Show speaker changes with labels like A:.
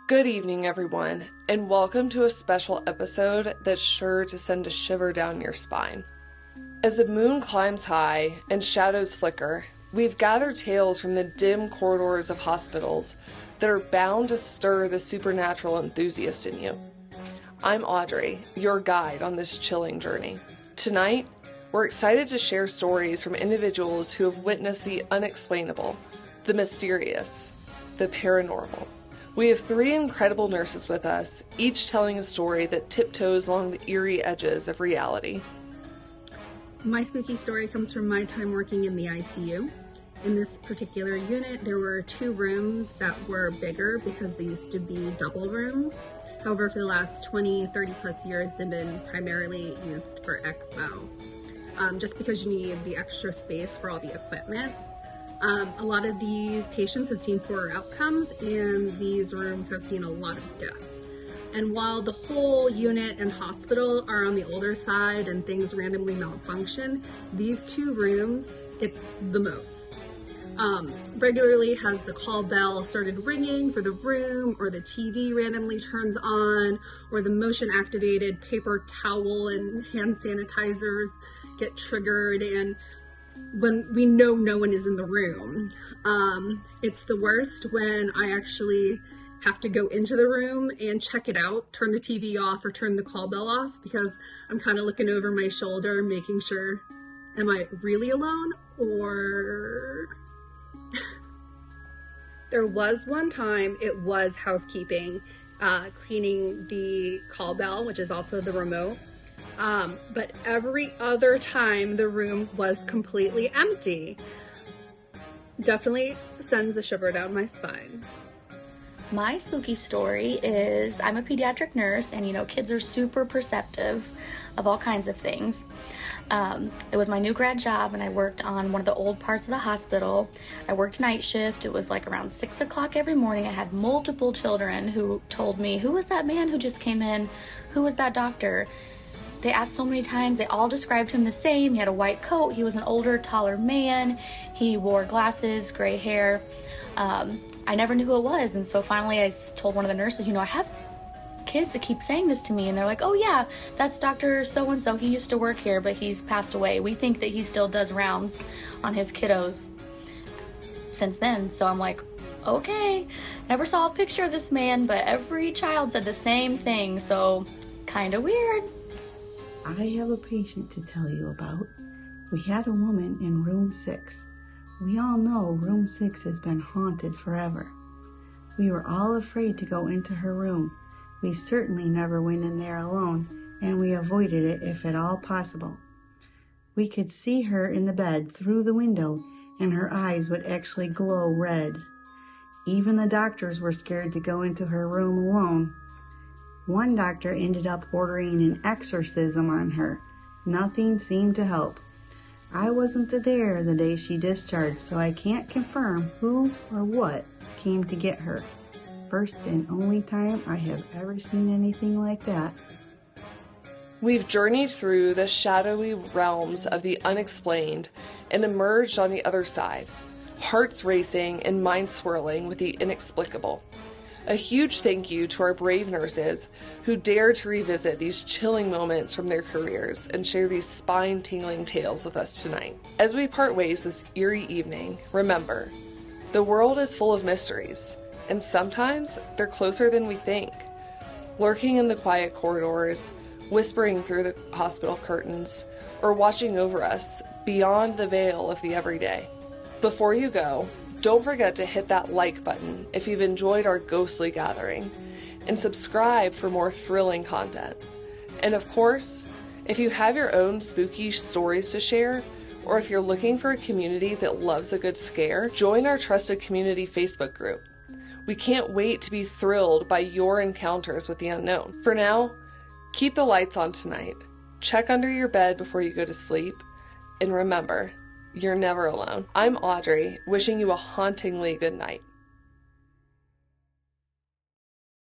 A: Good evening, everyone, and welcome to a special episode that's sure to send a shiver down your spine. As the moon climbs high and shadows flicker, we've gathered tales from the dim corridors of hospitals that are bound to stir the supernatural enthusiast in you. I'm Audrey, your guide on this chilling journey. Tonight, we're excited to share stories from individuals who have witnessed the unexplainable, the mysterious, the paranormal. We have three incredible nurses with us, each telling a story that tiptoes along the eerie edges of reality.
B: My spooky story comes from my time working in the ICU. In this particular unit, there were two rooms that were bigger because they used to be double rooms. However, for the last 20, 30 plus years, they've been primarily used for ECMO. Just because you need the extra space for all the equipment. A lot of these patients have seen poorer outcomes, and these rooms have seen a lot of death. And while the whole unit and hospital are on the older side and things randomly malfunction, these two rooms, it's the most. Regularly has the call bell started ringing for the room, or the TV randomly turns on, or the motion activated paper towel and hand sanitizers get triggered, and when we know no one is in the room. It's the worst when I actually have to go into the room and check it out, turn the TV off or turn the call bell off, because I'm kind of looking over my shoulder, making sure, am I really alone or... There was one time it was housekeeping, cleaning the call bell, which is also the remote. But every other time the room was completely empty. Definitely sends a shiver down my spine.
C: My spooky story is I'm a pediatric nurse, and kids are super perceptive of all kinds of things. It was my new grad job, and I worked on one of the old parts of the hospital. I worked night shift. It was like around 6 o'clock every morning. I had multiple children who told me, who was that man who just came in? Who was that doctor? They asked so many times. They all described him the same. He had a white coat. He was an older, taller man. He wore glasses, gray hair. I never knew who it was. And so finally I told one of the nurses, I have kids that keep saying this to me. And they're like, oh yeah, that's Dr. So-and-so. He used to work here, but he's passed away. We think that he still does rounds on his kiddos since then. So I'm like, okay. Never saw a picture of this man, but every child said the same thing. So kind of weird.
D: I have a patient to tell you about. We had a woman in room 6. We all know room 6 has been haunted forever. We were all afraid to go into her room. We certainly never went in there alone, and we avoided it if at all possible. We could see her in the bed through the window, and her eyes would actually glow red. Even the doctors were scared to go into her room alone. One doctor ended up ordering an exorcism on her. Nothing seemed to help. I wasn't there the day she discharged, so I can't confirm who or what came to get her. First and only time I have ever seen anything like that.
A: We've journeyed through the shadowy realms of the unexplained and emerged on the other side, hearts racing and mind swirling with the inexplicable. A huge thank you to our brave nurses who dare to revisit these chilling moments from their careers and share these spine-tingling tales with us tonight. As we part ways this eerie evening, remember, the world is full of mysteries, and sometimes they're closer than we think. Lurking in the quiet corridors, whispering through the hospital curtains, or watching over us beyond the veil of the everyday. Before you go, don't forget to hit that like button if you've enjoyed our ghostly gathering, and subscribe for more thrilling content. And of course, if you have your own spooky stories to share, or if you're looking for a community that loves a good scare, join our trusted community Facebook group. We can't wait to be thrilled by your encounters with the unknown. For now, keep the lights on tonight, check under your bed before you go to sleep, and remember, you're never alone. I'm Audrey, wishing you a hauntingly good night.